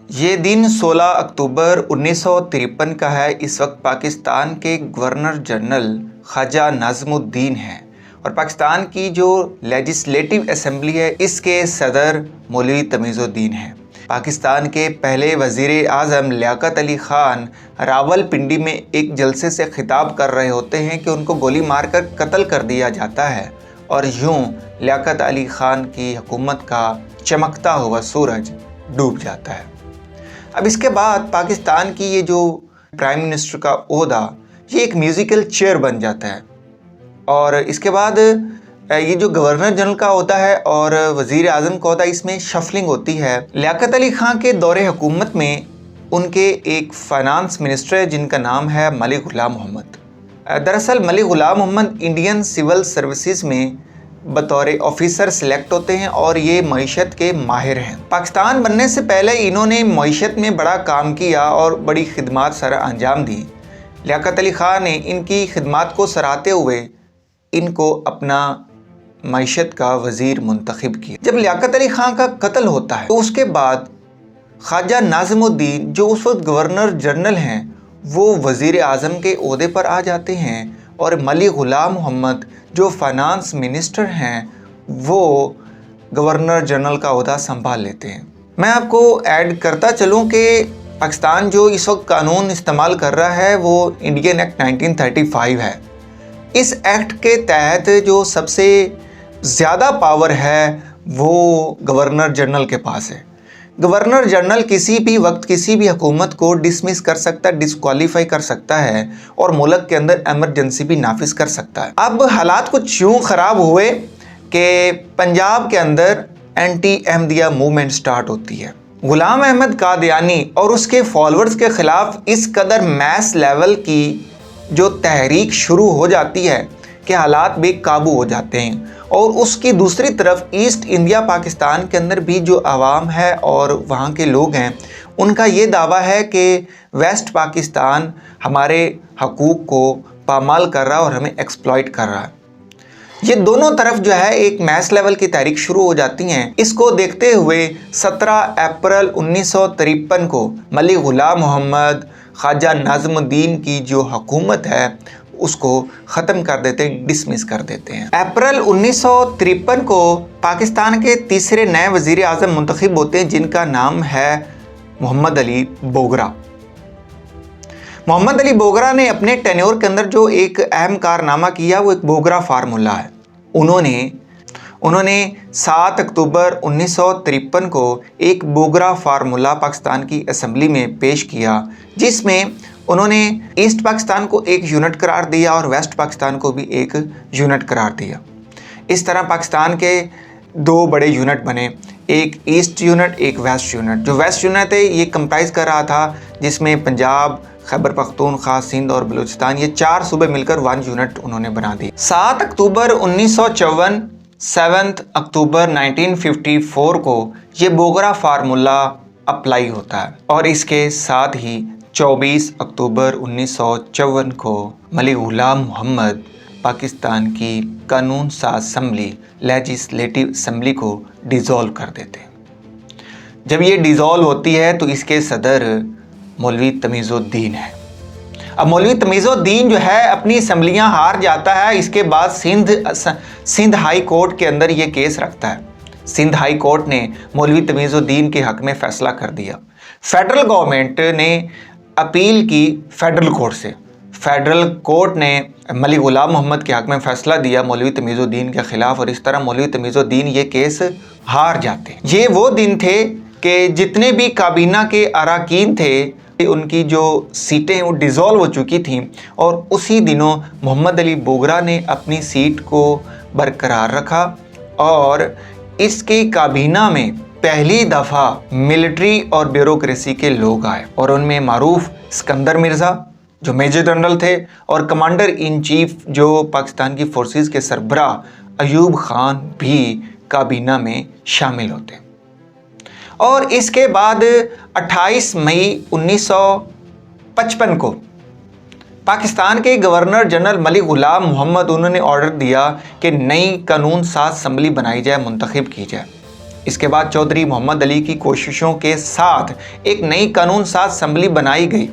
ये दिन 16 अक्टूबर 1953 का है। इस वक्त पाकिस्तान के गवर्नर जनरल ख्वाजा नाज़मुद्दीन हैं और पाकिस्तान की जो लेजिस्लेटिव असेंबली है इसके सदर मौलवी तमीज़ुद्दीन हैं। पाकिस्तान के पहले वज़ीर आज़म लियाकत अली ख़ान रावलपिंडी में एक जलसे से खिताब कर रहे होते हैं कि उनको गोली मारकर कत्ल कर दिया जाता है और यूं लियाकत अली ख़ान की हुकूमत का चमकता हुआ सूरज डूब जाता है। अब इसके बाद पाकिस्तान की ये जो प्राइम मिनिस्टर का ओहदा ये एक म्यूज़िकल चेयर बन जाता है और इसके बाद ये जो गवर्नर जनरल का होता है और वज़ीर आज़म का होता है इसमें शफलिंग होती है। लियाकत अली ख़ान के दौरे हुकूमत में उनके एक फाइनेंस मिनिस्टर है जिनका नाम है मलिक ग़ुलाम मोहम्मद। दरअसल मलिक ग़ुलाम मोहम्मद इंडियन सिविल सर्विसेज में बतौर ऑफिसर सिलेक्ट होते हैं और ये मईशत के माहिर हैं। पाकिस्तान बनने से पहले इन्होंने मईशत में बड़ा काम किया और बड़ी खिदमात सर अंजाम दी। लियाकत अली ख़ान ने इनकी खिदमात को सराहते हुए इनको अपना मईशत का वज़ीर मुंतखब किया। जब लियाकत अली ख़ान का कत्ल होता है तो उसके बाद ख्वाजा नाज़मुद्दीन जो उस वक्त गवर्नर जनरल हैं वो वज़ीर आज़म के ओहदे पर आ जाते हैं और मलिक ग़ुलाम मोहम्मद जो फाइनेंस मिनिस्टर हैं वो गवर्नर जनरल का ओहदा संभाल लेते हैं। मैं आपको ऐड करता चलूँ कि पाकिस्तान जो इस वक्त कानून इस्तेमाल कर रहा है वो इंडियन एक्ट 1935 है। इस एक्ट के तहत जो सबसे ज़्यादा पावर है वो गवर्नर जनरल के पास है। गवर्नर जनरल किसी भी वक्त किसी भी हुकूमत को डिसमिस कर सकता है, डिसक्वालीफाई कर सकता है और मुल्क के अंदर एमरजेंसी भी नाफिज कर सकता है। अब हालात कुछ यूँ ख़राब हुए कि पंजाब के अंदर एंटी अहमदिया मूवमेंट स्टार्ट होती है। ग़ुलाम अहमद कादियानी और उसके फॉलोअर्स के ख़िलाफ़ इस कदर मैस लेवल की जो तहरीक शुरू हो जाती है कि हालात बेकाबू हो जाते हैं। और उसकी दूसरी तरफ ईस्ट इंडिया पाकिस्तान के अंदर भी जो आवाम है और वहाँ के लोग हैं उनका ये दावा है कि वेस्ट पाकिस्तान हमारे हकूक़ को पामाल कर रहा है और हमें एक्सप्लॉइट कर रहा है। ये दोनों तरफ जो है एक मैस लेवल की तहरीक शुरू हो जाती हैं। इसको देखते हुए 17 अप्रैल 1953 को मलिक ग़ुलाम मोहम्मद ख्वाजा नाज़मुद्दीन की जो हुकूमत है उसको ख़त्म कर देते हैं, डिसमिस कर देते हैं। अप्रैल 1953 को पाकिस्तान के तीसरे नए वज़ीर आज़म मुंतखब होते हैं जिनका नाम है मोहम्मद अली बोगरा। मोहम्मद अली बोगरा ने अपने टेन्योर के अंदर जो एक अहम कारनामा किया वो एक बोगरा फार्मूला है। उन्होंने 7 अक्टूबर 1953 को एक बोगरा फार्मूला पाकिस्तान की असम्बली में पेश किया जिसमें उन्होंने ईस्ट पाकिस्तान को एक यूनिट करार दिया और वेस्ट पाकिस्तान को भी एक यूनिट करार दिया। इस तरह पाकिस्तान के दो बड़े यूनिट बने, एक ईस्ट यूनिट एक वेस्ट यूनिट। जो वेस्ट यूनिट है ये कंप्राइज कर रहा था जिसमें पंजाब, खैबर पख्तूनख्वा, सिंध और बलूचिस्तान ये 4 सूबे मिलकर 1 यूनिट उन्होंने बना दी। 7 अक्टूबर 1954, 7 अक्टूबर 1954 को ये बोगरा फार्मूला अप्लाई होता है और इसके साथ ही 24 अक्टूबर 1954 को मलिक ग़ुलाम मोहम्मद पाकिस्तान की कानून साज असम्बली लेजिस्लेटिव असम्बली को डिज़ोल्व कर देते हैं। जब ये डिज़ोल्व होती है तो इसके सदर मौलवी तमीज़ुद्दीन है। अब मौलवी तमीज़ुद्दीन जो है अपनी असम्बलियाँ हार जाता है। इसके बाद सिंध हाई कोर्ट के अंदर ये केस रखता है। सिंध हाई कोर्ट ने मौलवी तमीज़ुद्दीन के हक़ में फ़ैसला कर दिया। फेडरल गवर्नमेंट ने अपील की फेडरल कोर्ट से। फेडरल कोर्ट ने मलिक ग़ुलाम मोहम्मद के हक़ में फ़ैसला दिया मौलवी तमीज़ुद्दीन के ख़िलाफ़ और इस तरह मौलवी तमीज़ुद्दीन ये केस हार जाते। ये वो दिन थे कि जितने भी काबीना के अरकान थे उनकी जो सीटें वो डिज़ोल्व हो चुकी थीं और उसी दिनों मोहम्मद अली बोगरा ने अपनी सीट को बरकरार रखा और इसकी काबीना में पहली दफ़ा मिलिट्री और ब्यूरोक्रेसी के लोग आए और उनमें मारूफ सिकंदर मिर्ज़ा जो मेजर जनरल थे और कमांडर इन चीफ जो पाकिस्तान की फोर्सेस के सरबराह अयूब ख़ान भी काबीना में शामिल होते। और इसके बाद 28 मई 1955 को पाकिस्तान के गवर्नर जनरल मलिक ग़ुलाम मोहम्मद उन्होंने ऑर्डर दिया कि नई कानून साज असम्बली बनाई जाए, मुंतखब की जाए। इसके बाद चौधरी मोहम्मद अली की कोशिशों के साथ एक नई कानून साज असम्बली बनाई गई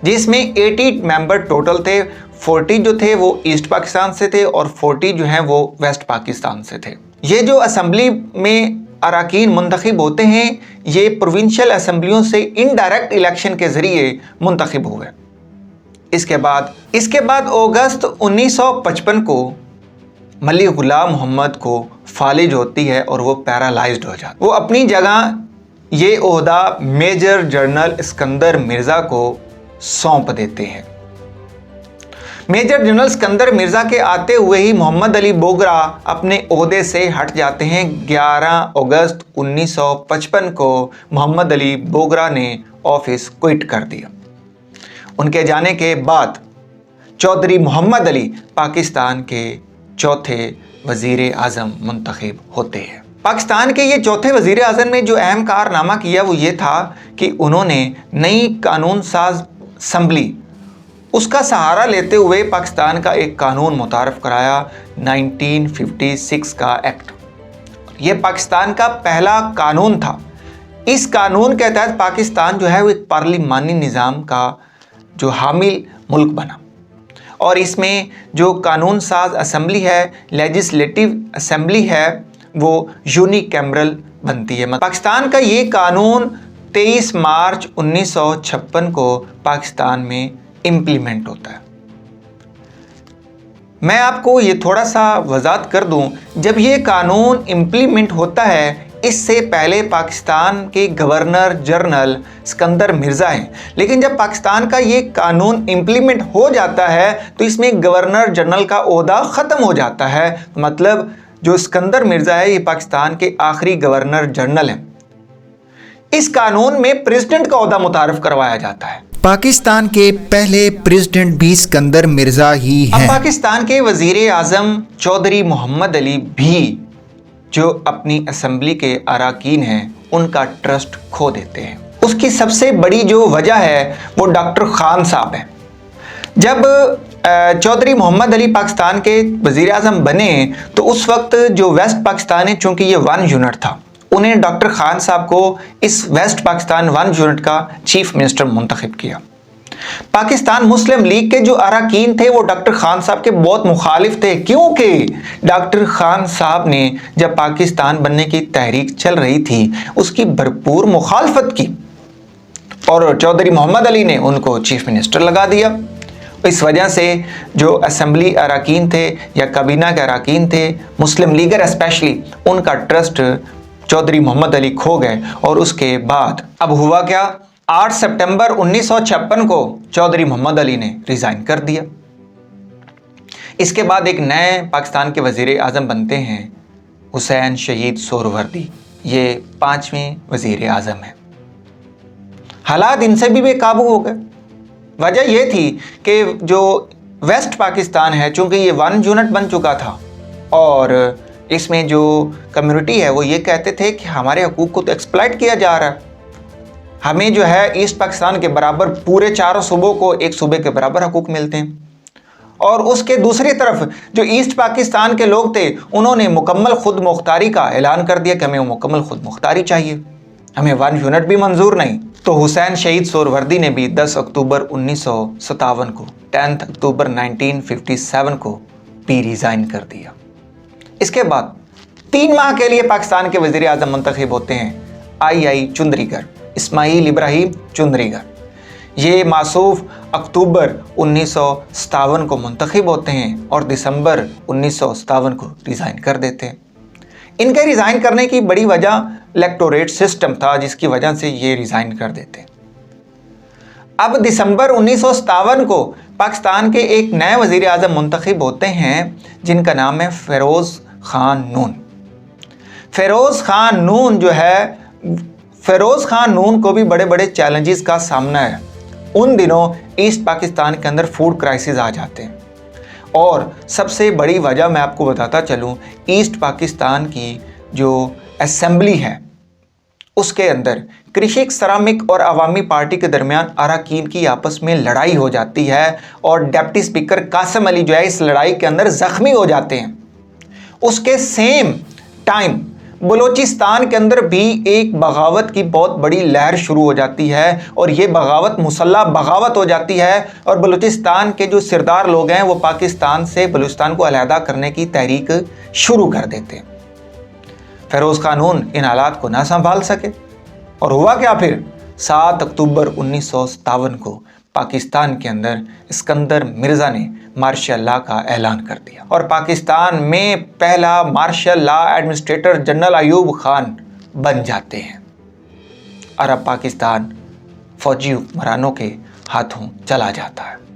जिसमें 80 मेंबर टोटल थे। 40 जो थे वो ईस्ट पाकिस्तान से थे और 40 जो हैं वो वेस्ट पाकिस्तान से थे। ये जो असम्बली में अरकान मुंतखब होते हैं ये प्रोविंशियल असम्बलियों से इनडायरेक्ट इलेक्शन के ज़रिए मुंतखब हुए। इसके बाद अगस्त 1955 को मलिक गुलाम मोहम्मद को फालिज होती है और वो पैरालाइज्ड हो जाता है। वो अपनी जगह ये ओहदा मेजर जनरल सिकंदर मिर्ज़ा को सौंप देते हैं। मेजर जनरल सिकंदर मिर्ज़ा के आते हुए ही मोहम्मद अली बोगरा अपने ओहदे से हट जाते हैं। 11 अगस्त 1955 को मोहम्मद अली बोगरा ने ऑफिस क्विट कर दिया। उनके जाने के बाद चौधरी मोहम्मद अली पाकिस्तान के चौथे वज़ीर आज़म मुंतखब होते हैं। पाकिस्तान के ये चौथे वज़ीर आज़म ने जो अहम कारनामा किया वो ये था कि उन्होंने नई कानून साज असम्बली उसका सहारा लेते हुए पाकिस्तान का एक कानून मुतारफ़ कराया 1956 का एक्ट। ये पाकिस्तान का पहला कानून था। इस कानून के तहत पाकिस्तान जो है वो एक पार्लिमानी निज़ाम का जो हामिल मुल्क बना और इसमें जो कानून साज असम्बली है, लेजिस्लेटिव असम्बली है, वो यूनिकैमरल बनती है। पाकिस्तान का ये कानून 23 मार्च 1956 को पाकिस्तान में इम्प्लीमेंट होता है। मैं आपको ये थोड़ा सा वजाहत कर दूं, जब ये कानून इम्प्लीमेंट होता है इससे पहले पाकिस्तान के गवर्नर जनरल सिकंदर मिर्ज़ा हैं, लेकिन जब पाकिस्तान का ये कानून इम्प्लीमेंट हो जाता है तो इसमें गवर्नर जनरल का ओहदा ख़त्म हो जाता है। मतलब जो सिकंदर मिर्ज़ा है ये पाकिस्तान के आखिरी गवर्नर जनरल हैं। इस कानून में प्रेसिडेंट का ओहदा मुतारफ़ करवाया जाता है। पाकिस्तान के पहले प्रेसिडेंट भी सिकंदर मिर्ज़ा ही हैं। अब पाकिस्तान के वज़ीर आज़म चौधरी मोहम्मद अली भी जो अपनी असम्बली के अरकान हैं उनका ट्रस्ट खो देते हैं। उसकी सबसे बड़ी जो वजह है वो डॉक्टर खान साहब हैं। जब चौधरी मोहम्मद अली पाकिस्तान के वज़ीर आज़म बने तो उस वक्त जो वेस्ट पाकिस्तान है, चूँकि ये 1 यूनिट था, उन्हें डॉक्टर खान साहब को इस वेस्ट पाकिस्तान 1 यूनिट का चीफ मिनिस्टर मुंतखब किया। पाकिस्तान मुस्लिम लीग के जो अरकान थे वो डॉक्टर खान साहब के बहुत मुखालिफ थे, क्योंकि डॉक्टर खान साहब ने जब पाकिस्तान बनने की तहरीक चल रही थी उसकी भरपूर मुखालफत की और चौधरी मोहम्मद अली ने उनको चीफ मिनिस्टर लगा दिया। इस वजह से जो असम्बली अरकान थे या काबीना के अरकान थे, मुस्लिम लीगर स्पेशली, उनका ट्रस्ट चौधरी मोहम्मद अली खो गए। और उसके बाद अब हुआ क्या, 8 सितंबर 1956 को चौधरी मोहम्मद अली ने रिज़ाइन कर दिया। इसके बाद एक नए पाकिस्तान के वज़ीर आज़म बनते हैं हुसैन शहीद सोहरावर्दी। ये 5वें वज़ीर आज़म हैं। हालात इनसे भी बेकाबू हो गए। वजह यह थी कि जो वेस्ट पाकिस्तान है, चूँकि ये 1 यूनिट बन चुका था और इसमें जो कम्युनिटी है वो ये कहते थे कि हमारे हकूक़ को तो एक्सप्लॉइट किया जा रहा है, हमें जो है ईस्ट पाकिस्तान के बराबर पूरे 4 सूबों को एक सूबे के बराबर हकूक़ मिलते हैं। और उसके दूसरी तरफ जो ईस्ट पाकिस्तान के लोग थे उन्होंने मुकम्मल खुद मुख्तारी का ऐलान कर दिया कि हमें मुकम्मल खुद मुख्तारी चाहिए, हमें 1 यूनिट भी मंजूर नहीं। तो हुसैन शहीद सोहरावर्दी ने भी 10 अक्टूबर 1957 को 10 अक्टूबर 1957 को भी रिज़ाइन कर दिया। इसके बाद 3 माह के लिए पाकिस्तान के वज़ीर आज़म मुंतखब होते हैं आई चुंदरीगर, इस्माइल इब्राहिम चुंदरीगर। ये मासूफ अक्टूबर 1957 को मुंतखब होते हैं और दिसंबर 1957 को रिज़ाइन कर देते हैं। इनके रिज़ाइन करने की बड़ी वजह इलेक्टोरेट सिस्टम था, जिसकी वजह से ये रिज़ाइन कर देते हैं। अब दिसंबर 1957 को पाकिस्तान के एक नए वज़ीर आज़म मुंतखब होते हैं जिनका नाम है फ़िरोज़ ख़ान नून। फ़िरोज़ ख़ान नून जो है, फ़िरोज़ ख़ान नून को भी बड़े बड़े चैलेंजेस का सामना है। उन दिनों ईस्ट पाकिस्तान के अंदर फूड क्राइसिस आ जाते हैं और सबसे बड़ी वजह मैं आपको बताता चलूँ, ईस्ट पाकिस्तान की जो असेंबली है उसके अंदर कृषक, श्रमिक और अवामी पार्टी के दरमियान अरकान की आपस में लड़ाई हो जाती है और डिप्टी स्पीकर कासिम अली जो है इस लड़ाई के अंदर ज़ख्मी हो जाते हैं। उसके सेम टाइम बलूचिस्तान के अंदर भी एक बगावत की बहुत बड़ी लहर शुरू हो जाती है और ये बगावत मुसल्लह बगावत हो जाती है और बलूचिस्तान के जो सरदार लोग हैं वो पाकिस्तान से बलूचिस्तान को अलहदा करने की तहरीक शुरू कर देते हैं। फेरोज़ कानून इन हालात को ना संभाल सके और हुआ क्या फिर 7 अक्टूबर 1957 को पाकिस्तान के अंदर सिकंदर मिर्ज़ा ने मार्शल लॉ का ऐलान कर दिया और पाकिस्तान में पहला martial law administrator general Ayub Khan बन जाते हैं और अब पाकिस्तान फौजी हुक्मरानों के हाथों चला जाता है।